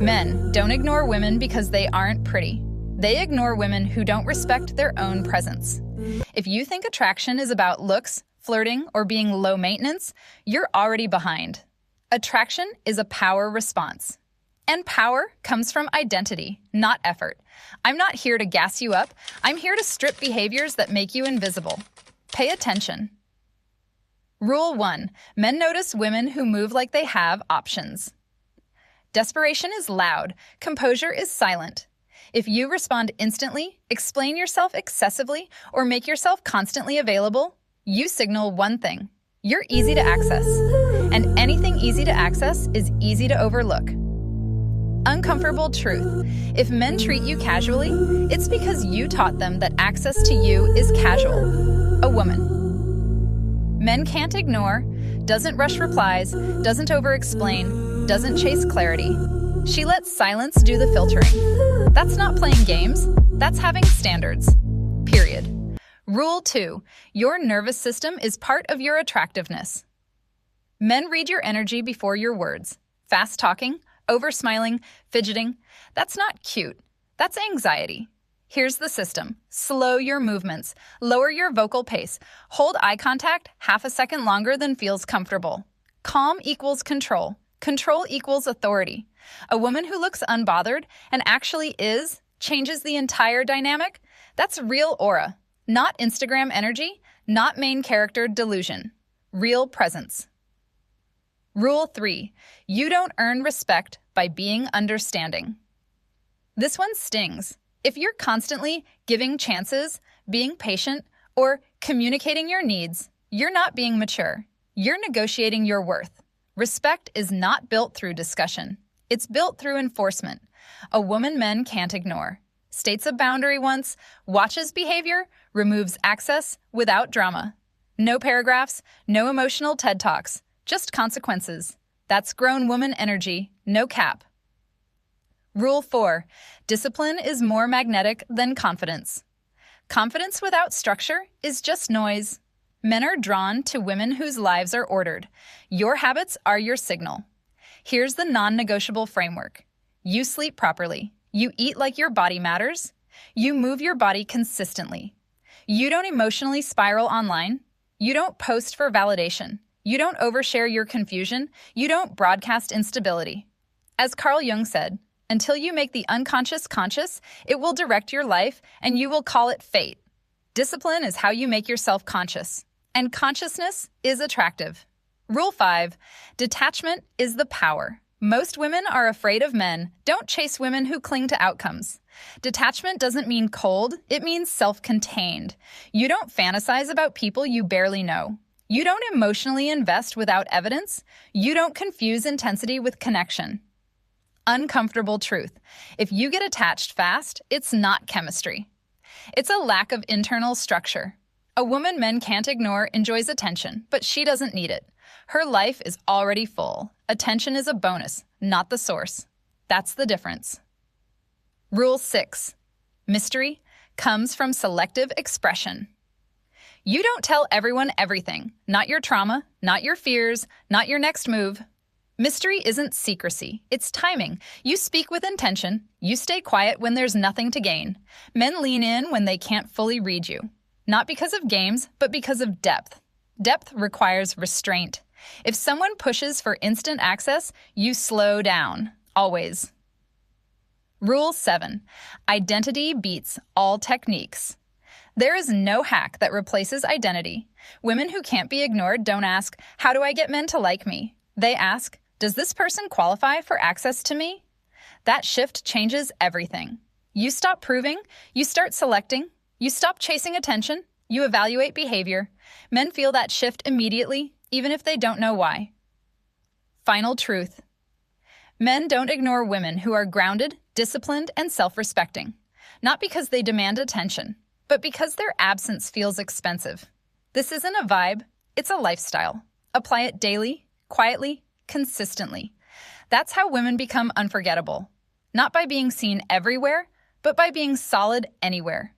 Men don't ignore women because they aren't pretty. They ignore women who don't respect their own presence. If you think attraction is about looks, flirting, or being low maintenance, you're already behind. Attraction is a power response. And power comes from identity, not effort. I'm not here to gas you up. I'm here to strip behaviors that make you invisible. Pay attention. Rule 1. Men notice women who move like they have options. Desperation is loud. Composure is silent. If you respond instantly, explain yourself excessively, or make yourself constantly available, you signal one thing. You're easy to access. And anything easy to access is easy to overlook. Uncomfortable truth. If men treat you casually, it's because you taught them that access to you is casual. A woman. Men can't ignore, doesn't rush replies, doesn't over-explain, doesn't chase clarity. She lets silence do the filtering. That's not playing games, that's having standards. Period. Rule 2. Your nervous system is part of your attractiveness. Men read your energy before your words. Fast talking, over-smiling, fidgeting. That's not cute. That's anxiety. Here's the system. Slow your movements. Lower your vocal pace. Hold eye contact half a second longer than feels comfortable. Calm equals control. Control equals authority. A woman who looks unbothered and actually is changes the entire dynamic. That's real aura. Not Instagram energy, not main character delusion. Real presence. Rule 3. You don't earn respect by being understanding. This one stings. If you're constantly giving chances, being patient, or communicating your needs, you're not being mature. You're negotiating your worth. Respect is not built through discussion. It's built through enforcement. A woman men can't ignore. States a boundary once, watches behavior, removes access without drama. No paragraphs, no emotional TED Talks, just consequences. That's grown woman energy, no cap. Rule 4. Discipline is more magnetic than confidence. Confidence without structure is just noise. Men are drawn to women whose lives are ordered. Your habits are your signal. Here's the non-negotiable framework. You sleep properly. You eat like your body matters. You move your body consistently. You don't emotionally spiral online. You don't post for validation. You don't overshare your confusion. You don't broadcast instability. As Carl Jung said, until you make the unconscious conscious, it will direct your life and you will call it fate. Discipline is how you make yourself conscious, and consciousness is attractive. Rule 5. Detachment is the power. Most women are afraid of men. Don't chase women who cling to outcomes. Detachment doesn't mean cold, it means self-contained. You don't fantasize about people you barely know. You don't emotionally invest without evidence. You don't confuse intensity with connection. Uncomfortable truth. If you get attached fast, it's not chemistry. It's a lack of internal structure. A woman men can't ignore enjoys attention, but she doesn't need it. Her life is already full. Attention is a bonus, not the source. That's the difference. Rule 6. Mystery comes from selective expression. You don't tell everyone everything. Not your trauma, not your fears, not your next move. Mystery isn't secrecy, it's timing. You speak with intention. You stay quiet when there's nothing to gain. Men lean in when they can't fully read you. Not because of games, but because of depth. Depth requires restraint. If someone pushes for instant access, you slow down. Always. Rule 7. Identity beats all techniques. There is no hack that replaces identity. Women who can't be ignored don't ask, "How do I get men to like me?" They ask, "Does this person qualify for access to me?" That shift changes everything. You stop proving, you start selecting, you stop chasing attention, you evaluate behavior. Men feel that shift immediately, even if they don't know why. Final truth. Men don't ignore women who are grounded, disciplined, and self-respecting. Not because they demand attention, but because their absence feels expensive. This isn't a vibe, it's a lifestyle. Apply it daily, quietly, consistently. That's how women become unforgettable. Not by being seen everywhere, but by being solid anywhere.